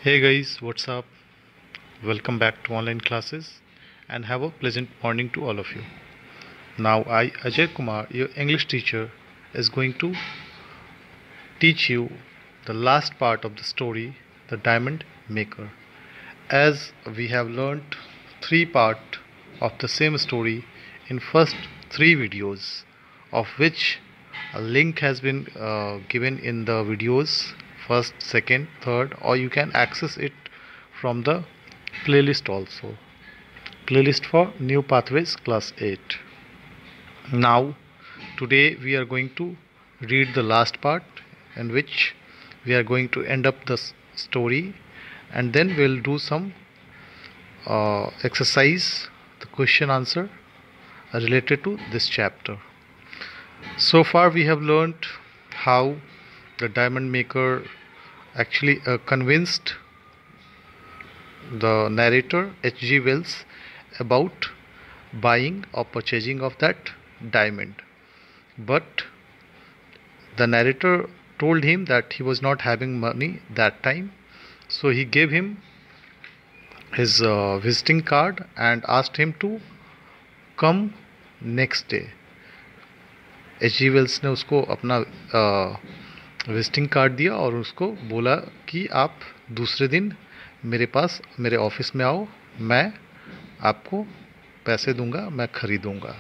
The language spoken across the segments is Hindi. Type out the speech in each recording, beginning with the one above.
Hey guys, what's up? Welcome back to online classes and have a pleasant morning to all of you. Now, I, Ajay Kumar, your English teacher, is going to teach you the last part of the story, The Diamond Maker. As we have learnt three parts of the same story in first three videos, of which a link has been given in the videos first, second, third, or you can access it from the playlist also. Playlist for New Pathways Class 8. Now, today we are going to read the last part in which we are going to end up the story, and then we'll do some exercise, the question answer related to this chapter. So far we have learned how the diamond maker actually convinced the narrator H.G. Wells about buying or purchasing of that diamond. But the narrator told him that he was not having money that time, so he gave him his visiting card and asked him to come next day. H.G. Wells ने उसको अपना विजिटिंग कार्ड दिया और उसको बोला कि आप दूसरे दिन मेरे पास मेरे ऑफिस में आओ, मैं आपको पैसे दूंगा, मैं खरीदूंगा.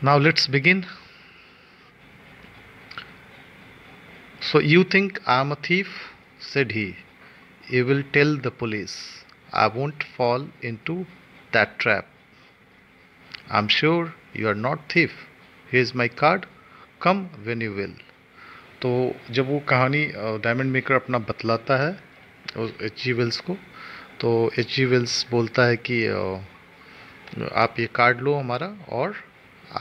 Now let's begin. So you think I am a thief? Said he. You will tell the police. I won't fall into that trap. I'm sure you are not thief. Here's my card. Come when you will. तो जब वो कहानी डायमंड मेकर अपना बतलाता है H.G. वेल्स को, तो H.G. वेल्स बोलता है कि आप ये कार्ड लो हमारा और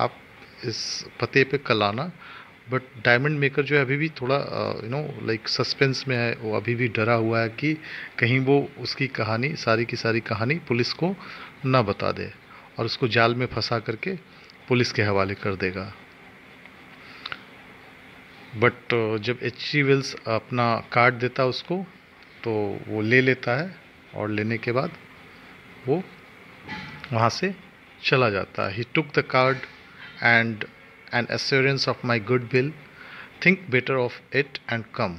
आप इस पते पे कल आना. बट डायमंड मेकर जो है अभी भी थोड़ा लाइक सस्पेंस में है. वो अभी भी डरा हुआ है कि कहीं वो उसकी कहानी, सारी की सारी कहानी पुलिस को ना बता दे और उसको जाल में फंसा करके पुलिस के हवाले कर देगा. बट जब H.G. वेल्स अपना कार्ड देता उसको, तो वो ले लेता है और लेने के बाद वो वहाँ से चला जाता है. He took the card and an assurance of my good will, think better of it and come.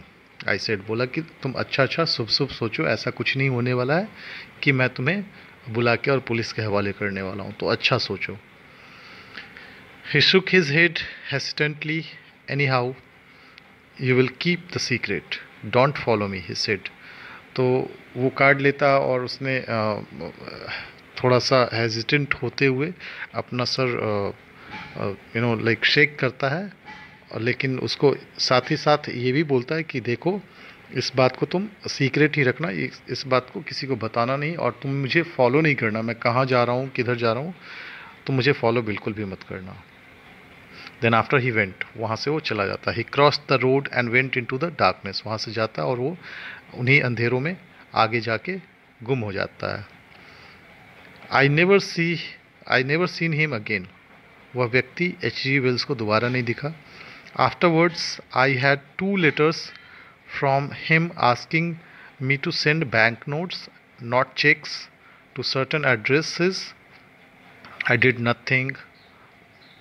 I said, बोला कि तुम अच्छा शुभ शुभ सोचो, ऐसा कुछ नहीं होने वाला है कि मैं तुम्हें बुला के और पुलिस के हवाले करने वाला हूँ, तो अच्छा सोचो. He shook his head hesitantly. Anyhow, you will keep the secret. Don't follow me, he said. तो वो कार्ड लेता और उसने थोड़ा सा हेजिटेंट होते हुए अपना सर लाइक शेक करता है, और लेकिन उसको साथ ही साथ ये भी बोलता है कि देखो, इस बात को तुम सीक्रेट ही रखना, इस बात को किसी को बताना नहीं, और तुम मुझे फॉलो नहीं करना. मैं कहाँ जा रहा हूँ, किधर जा रहा हूँ, तुम मुझे फॉलो बिल्कुल भी मत करना. देन आफ्टर ही वेंट, वहाँ से वो चला जाता है. He cross the road and went into the darkness. वहाँ से जाता है और वो उन्हीं अंधेरों में आगे जाके गुम हो जाता है. I never seen him again. वह व्यक्ति H.G. वेल्स को दोबारा नहीं दिखा. Afterwards I had 2 letters from him asking me to send bank notes, not cheques, to certain addresses. I did nothing.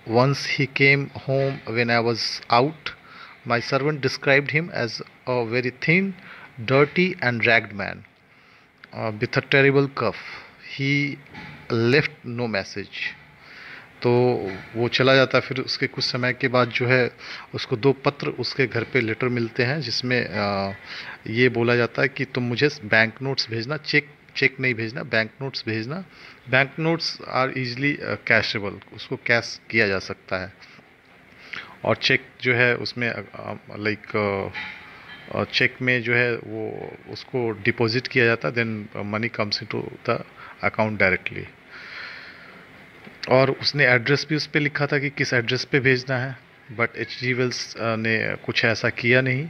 Once he came home when I was out. My servant described him as a very thin, dirty and ragged man with a terrible cough. He left no message. तो वो चला जाता है. फिर उसके कुछ समय के बाद जो है उसको 2 पत्र उसके घर पे लेटर मिलते हैं, जिसमें ये बोला जाता है कि तुम मुझे बैंक नोट्स भेजना, चेक नहीं भेजना, बैंक नोट्स भेजना. बैंक नोट्स आर इजली कैशेबल, उसको कैश किया जा सकता है, और चेक जो है उसमें लाइक चेक में जो है वो उसको डिपॉजिट किया जाता है. Then money comes into the account directly. और उसने एड्रेस भी उस पर लिखा था कि किस एड्रेस पे भेजना है. But H.G. वेल्स ने कुछ ऐसा किया नहीं.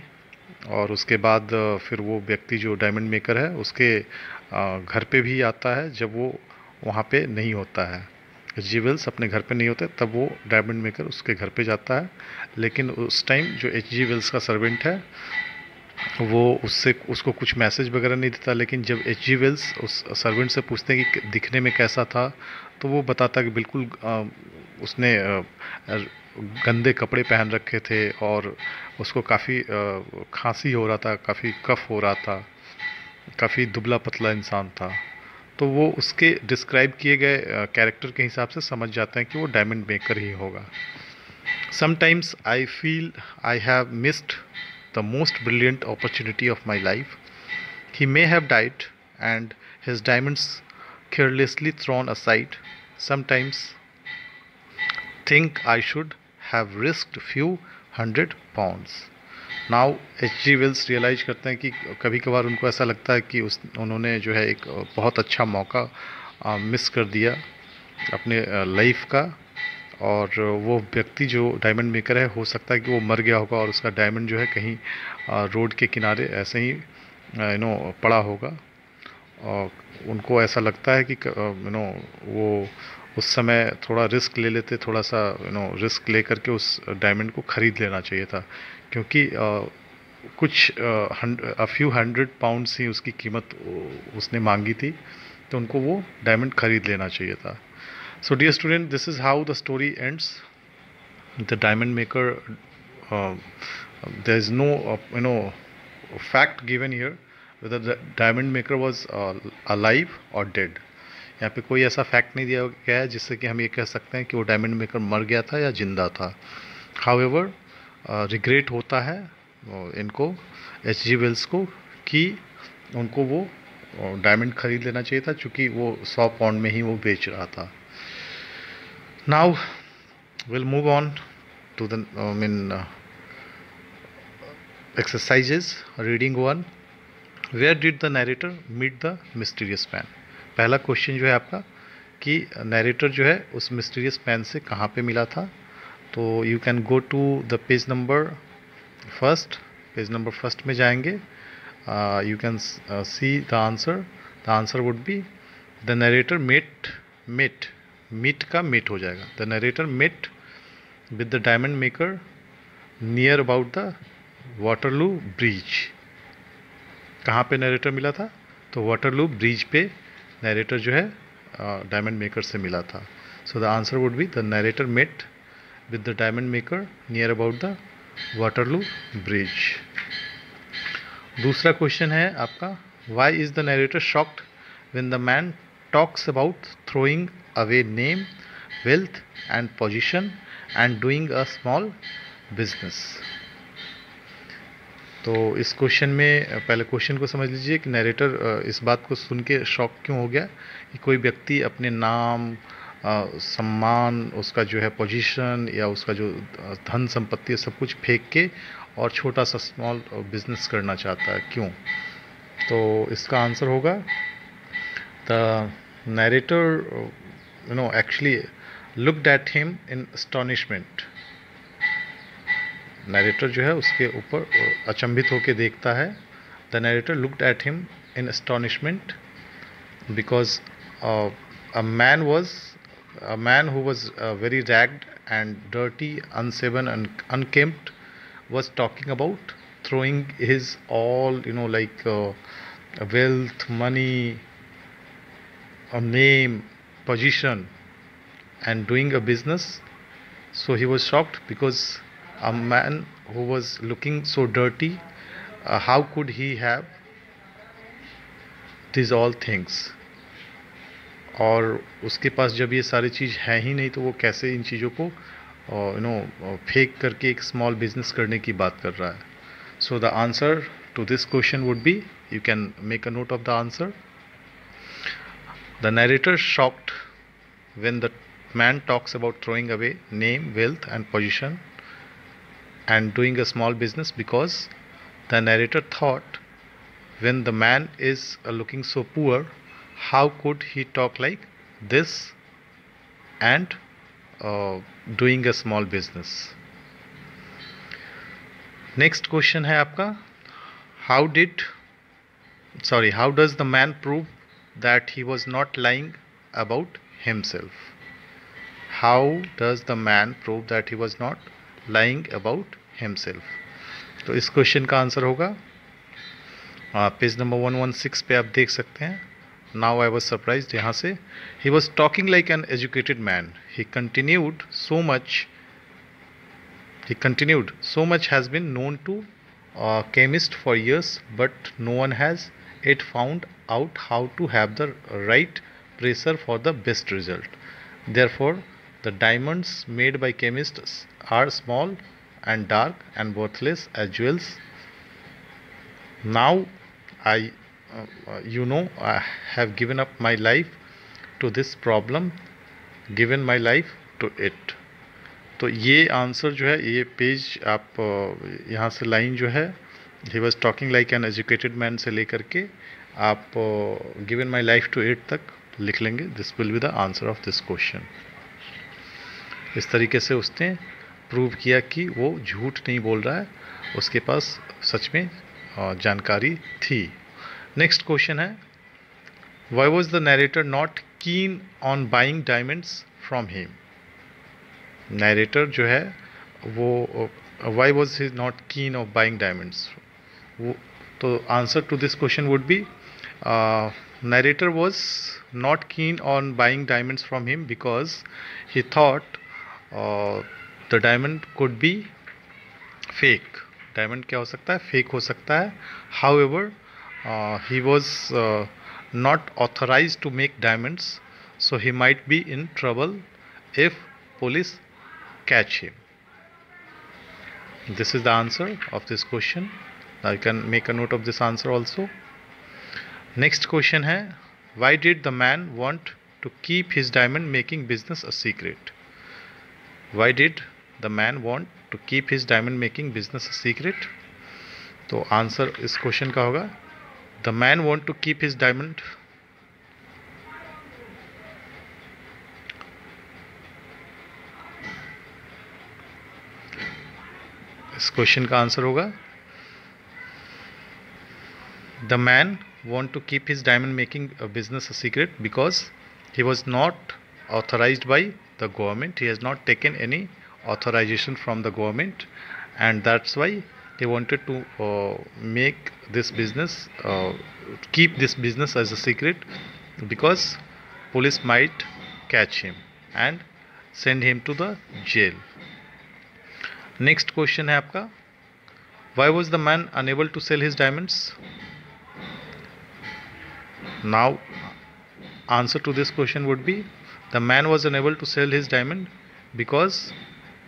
और उसके बाद फिर वो व्यक्ति जो डायमंड मेकर है उसके घर पे भी आता है जब वो वहाँ पे नहीं होता है. H.G. वेल्स अपने घर पे नहीं होते, तब वो डायमंड मेकर उसके घर पे जाता है. लेकिन उस टाइम जो H.G. वेल्स का सर्वेंट है वो उससे उसको कुछ मैसेज वगैरह नहीं देता, लेकिन जब एच जी वेल्स उस सर्वेंट से पूछते हैं कि दिखने में कैसा था, तो वो बताता कि बिल्कुल उसने गंदे कपड़े पहन रखे थे और उसको काफ़ी खांसी हो रहा था, काफ़ी कफ हो रहा था, काफ़ी दुबला पतला इंसान था। तो वो उसके डिस्क्राइब किए गए कैरेक्टर के हिसाब से समझ जाते हैं कि वो डायमंड मेकर ही होगा। Sometimes I feel I have missed the most brilliant opportunity of my life. He may have died and his diamonds carelessly thrown aside. Sometimes think I should have risked few hundred pounds. Now H G Wells realise करते हैं कि कभी कभार उनको ऐसा लगता है कि उन्होंने जो है एक बहुत अच्छा मौका मिस कर दिया अपने लाइफ का, और वो व्यक्ति जो डायमंड मेकर है हो सकता है कि वो मर गया होगा और उसका डायमंड जो है कहीं रोड के किनारे ऐसे ही पड़ा होगा। और उनको ऐसा लगता है कि वो उस समय थोड़ा रिस्क ले लेते, थोड़ा सा रिस्क ले करके उस डायमंड को ख़रीद लेना चाहिए था, क्योंकि कुछ अ फ्यू हंड्रेड पाउंड्स ही उसकी कीमत उसने मांगी थी, तो उनको वो डायमंड ख़रीद लेना चाहिए था। So dear student, this is how the story ends. The diamond maker, uh, there is no fact given here whether the diamond maker was alive or dead. यहाँ पे कोई ऐसा फैक्ट नहीं दिया गया है जिससे कि हम ये कह सकते हैं कि वो डायमंड मेकर मर गया था या जिंदा था। However, रिग्रेट होता है इनको एच जी वेल्स को कि उनको वो डायमंड खरीद लेना चाहिए था, चूँकि वो 100 पाउंड में ही वो बेच रहा था। Now we'll move on to the exercises. Reading 1. Where did the narrator meet the mysterious man? पहला क्वेश्चन जो है आपका कि नरेटर जो है उस मिस्टीरियस मैन से कहाँ पे मिला था। तो you can go to the page number first में जाएंगे। You can see the answer. The answer would be the narrator meet का मेट हो जाएगा। The narrator met with the diamond maker near about the Waterloo Bridge. कहाँ पे नरेटर मिला था? तो वाटरलू ब्रिज पे नरेटर जो है डायमंड मेकर से मिला था। So the answer would be the narrator met with the diamond maker near about the Waterloo Bridge. दूसरा क्वेश्चन है आपका, why is the narrator shocked when the man talks about throwing away name, wealth and position and doing a small business। तो इस क्वेश्चन में पहले क्वेश्चन को समझ लीजिए कि नरेटर इस बात को सुन के शॉक क्यों हो गया कि कोई व्यक्ति अपने नाम, सम्मान, उसका जो है पोजीशन या उसका जो धन संपत्ति है सब कुछ फेंक के और छोटा सा स्मॉल बिजनेस करना चाहता है, क्यों? तो इसका आंसर होगा the narrator actually looked at him in astonishment। Narrator जो है उसके ऊपर अचंभित होकर देखता है। The narrator looked at him in astonishment because a man who was very ragged and dirty, unshaven and unkempt was talking about throwing his all like wealth, money, a name, position and doing a business. So he was shocked because a man who was looking so dirty, how could he have these all things? और उसके पास जब ये सारी चीज़ है ही नहीं तो वो कैसे इन चीज़ों को फेंक करके एक स्मॉल बिजनेस करने की बात कर रहा है। So the answer to this question would be, you can make a note of the answer. The narrator shocked when the man talks about throwing away name, wealth and position and doing a small business because the narrator thought when the man is looking so poor, how could he talk like this and doing a small business? Next question है आपका, how does the man prove that he was not lying about himself? How does the man prove that he was not lying about himself? तो इस क्वेश्चन का आंसर होगा पेज नंबर 116 पे आप देख सकते हैं. नाउ आई वॉज सरप्राइज्ड, यहाँ से ही was talking like an educated man. He continued so much has been known to chemists for years, but no one has yet found out how to have the right pressure for the best result. Therefore, the diamonds made by chemists are small and dark and worthless as jewels. Now I I have given up my life to this problem, given my life to it. तो ये आंसर जो है, ये पेज आप यहाँ से लाइन जो है, he was talking like an educated man से लेकर के आप given my life to it तक लिख लेंगे. This will be the answer of this question. इस तरीके से उसने प्रूव किया कि वो झूठ नहीं बोल रहा है, उसके पास सच में जानकारी थी. नेक्स्ट क्वेश्चन है, why was the narrator not keen on buying diamonds from him. Narrator जो है वो why was he not keen of buying diamonds. वो तो answer to this question would be narrator was not keen on buying diamonds from him because he thought the diamond could be fake. Diamond क्या हो सकता है, फेक हो सकता है. However he was not authorized to make diamonds, so he might be in trouble if police catch him. This is the answer of this question. Now you can make a note of this answer also. Next question है, why did the man want to keep his diamond making business a secret? Why did the man want to keep his diamond making business a secret? तो आंसर इस क्वेश्चन का होगा, the man want to keep his diamond इस क्वेश्चन का आंसर होगा, the man want to keep his diamond making a business a secret because he was not authorized by the government. He has not taken any authorization from the government, and that's why he wanted to make this business, keep this business as a secret, because police might catch him and send him to the jail. Next question है आपका, why was the man unable to sell his diamonds? Now answer to this question would be, the man was unable to sell his diamond because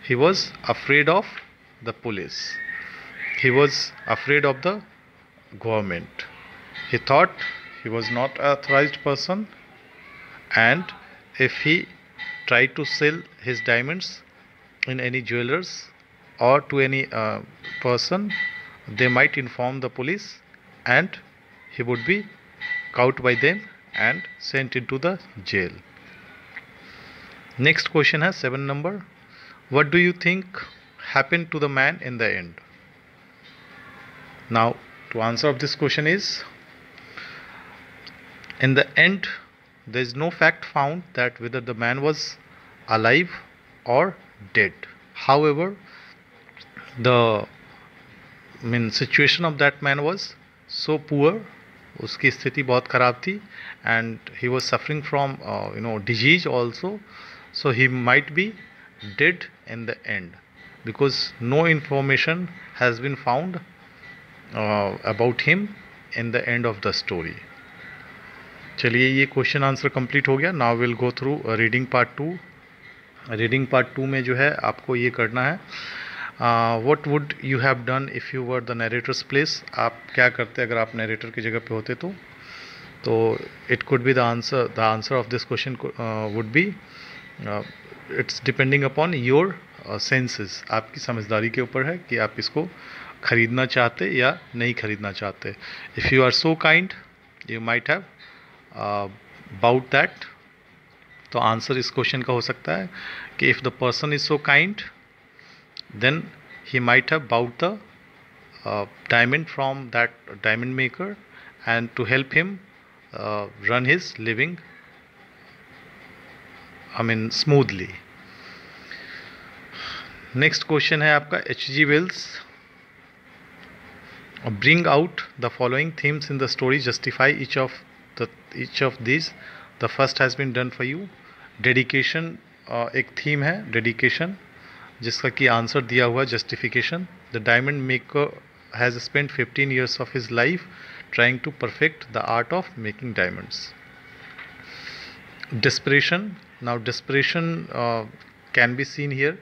he was afraid of the police. He was afraid of the government. He thought he was not an authorized person, and if he tried to sell his diamonds in any jewelers or to any person, they might inform the police and he would be caught by them and sent into the jail. Next question है 7 number, what do you think happened to the man in the end? Now to answer of this question is, in the end there is no fact found that whether the man was alive or dead. However, the situation of that man was so poor, उसकी स्थिति बहुत ख़राब थी, and he was suffering from disease also, so he might be dead in the end because no information has been found about him in the end of the story. चलिए ये क्वेश्चन आंसर कंप्लीट हो गया. Now will go through reading part 2. Reading part 2 में जो है आपको ये करना है, what would you have done if you were the narrator's place. आप क्या करते अगर आप नरेटर की जगह पे होते तो it could be the answer of this question would B, it's depending upon your senses. आपकी समझदारी के ऊपर है कि आप इसको खरीदना चाहते या नहीं खरीदना चाहते. If you are so kind you might have bought that. तो आंसर इस क्वेश्चन का हो सकता है कि if the person is so kind then he might have bought the diamond from that diamond maker and to help him run his living smoothly. Next question है आपका, H.G. Wells Bring out the following themes in the story. Justify each of these. The first has been done for you. Dedication एक थीम है, डेडिकेशन, जिसका कि आंसर दिया हुआ justification. The diamond maker has spent 15 years of his life trying to perfect the art of making diamonds. Desperation. Now desperation can be seen here.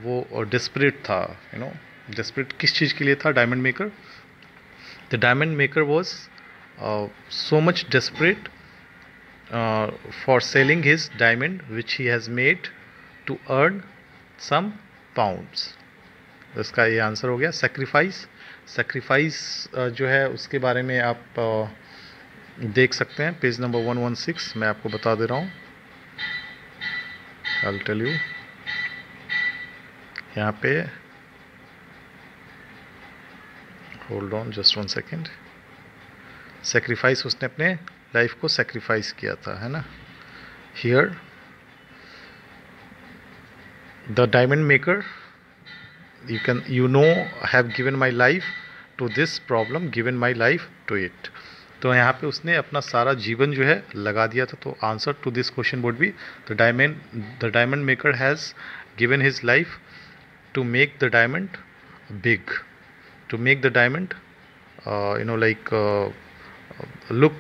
वो desperate था, desperate किस चीज़ के लिए था diamond maker? The diamond maker was so much desperate for selling his diamond which he has made to earn some pounds. इसका ये आंसर हो गया. सेक्रीफाइस जो है उसके बारे में आप देख सकते हैं पेज नंबर 116. मैं आपको बता दे रहा हूँ. I will tell you. यहाँ पे hold on just 1 second. Sacrifice, उसने अपने लाइफ को सेक्रीफाइस किया था, है ना. Here the diamond maker have given my life to this problem, given my life to it. तो यहाँ पे उसने अपना सारा जीवन जो है लगा दिया था. तो answer to this question would be the diamond maker has given his life to make the diamond big, to make the diamond look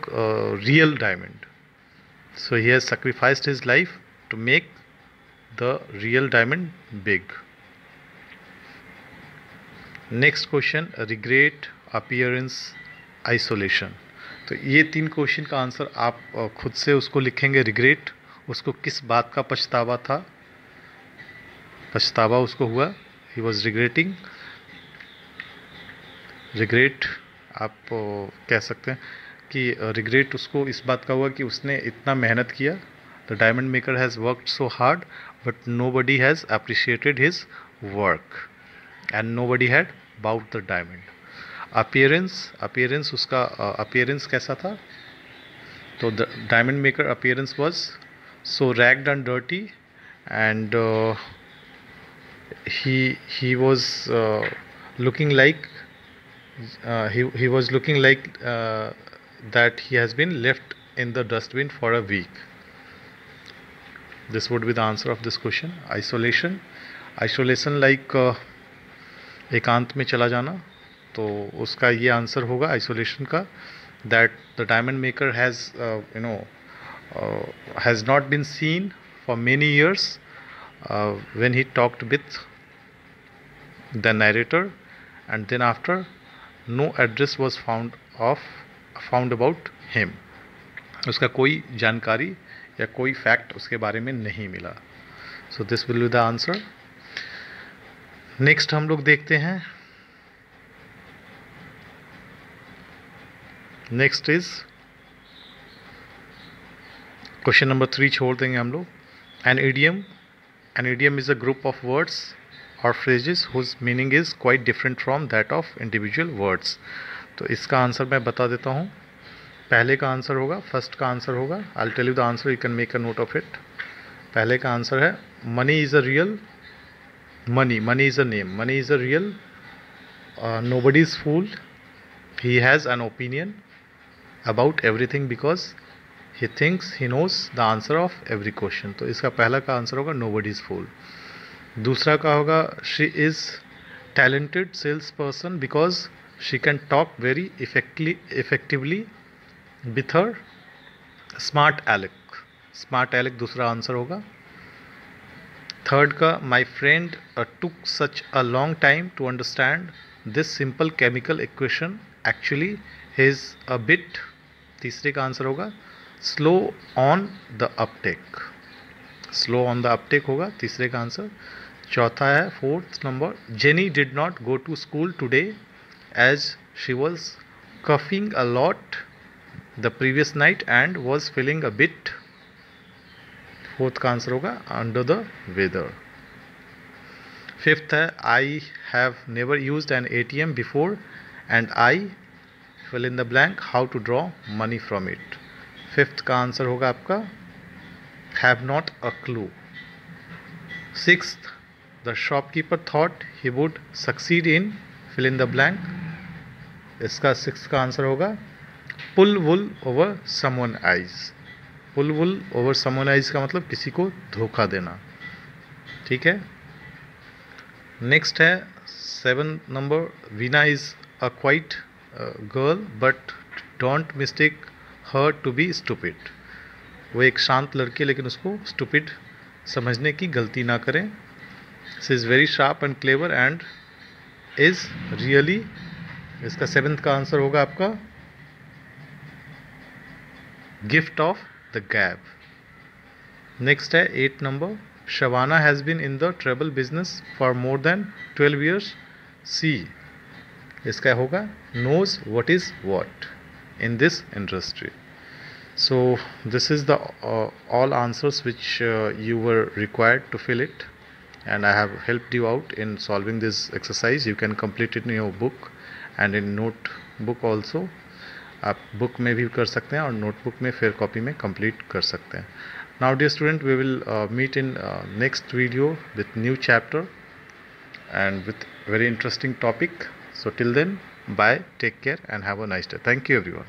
real diamond. So he has sacrificed his life to make the real diamond big. Next question, regret, appearance, isolation. तो ये 3 क्वेश्चन का आंसर आप खुद से उसको लिखेंगे. रिग्रेट, उसको किस बात का पछतावा था, पछतावा उसको हुआ, ही वॉज रिग्रेटिंग. रिग्रेट आप कह सकते हैं कि रिग्रेट उसको इस बात का हुआ कि उसने इतना मेहनत किया. The diamond maker has worked so hard but nobody has appreciated his work and nobody had bought the diamond. Appearance उसका अपीयरेंस कैसा था? तो the diamond maker appearance was so ragged and dirty and he was looking like he was looking like that he has been left in the dustbin for a week. This would be the answer of this question. Isolation like एकांत में चला जाना. तो उसका ये आंसर होगा आइसोलेशन का. that the diamond maker has not been seen for many years when he talked with the narrator, and then after no address was found about him. उसका कोई जानकारी या कोई फैक्ट उसके बारे में नहीं मिला. So this will be the answer. Next हम लोग देखते हैं. नेक्स्ट इज क्वेश्चन नंबर 3 छोड़ देंगे हम लोग. An idiom is a group of words or phrases whose meaning is quite different from that of individual words. तो इसका आंसर मैं बता देता हूँ. पहले का आंसर होगा, फर्स्ट का आंसर होगा. I will tell you the answer, you can make a note of it. पहले का आंसर है money is a real, money is a name, money is a real, nobody is fool, he has an opinion about everything because he thinks he knows the answer of every question. तो इसका पहला का आंसर होगा nobody is fool. दूसरा का होगा she is talented salesperson because she can talk very effectively with her smart aleck दूसरा आंसर होगा. थर्ड का my friend took such a long time to understand this simple chemical equation, actually he is a bit. तीसरे का आंसर होगा स्लो ऑन द अपटेक होगा तीसरे का आंसर. चौथा है fourth number, Jenny did not go to school today as she was coughing a lot the previous night and was feeling a bit. Fourth का आंसर होगा अंडर द वेदर. फिफ्थ है I have never used an ATM before and I fill in the blank how to draw money from it. Fifth का आंसर होगा आपका have not a clue. Sixth, the shopkeeper thought he would succeed in fill in the blank इसका 6 का आंसर होगा pull wool over someone eyes. Pull wool over someone eyes का मतलब किसी को धोखा देना, ठीक है। नेक्स्ट है 7 number, Veena is a quiet girl but don't mistake her to be stupid. वो एक शांत लड़की है लेकिन उसको स्टूपिड समझने की गलती ना करें। She is very sharp and clever and is really, इसका 7th का आंसर होगा आपका gift of the gab. Next है 8 number, Shawana has been in the travel business for more than 12 years। See, इसका होगा knows what is what in this industry. So this is the all answers which you were required to fill it, and I have helped you out in solving this exercise. You can complete it in your book and in notebook also. आप बुक में भी कर सकते हैं और नोटबुक में फिर कॉपी में कंप्लीट कर सकते हैं। Now dear student, we will meet in next video with new chapter and with very interesting topic. So till then, bye, take care and have a nice day. Thank you everyone.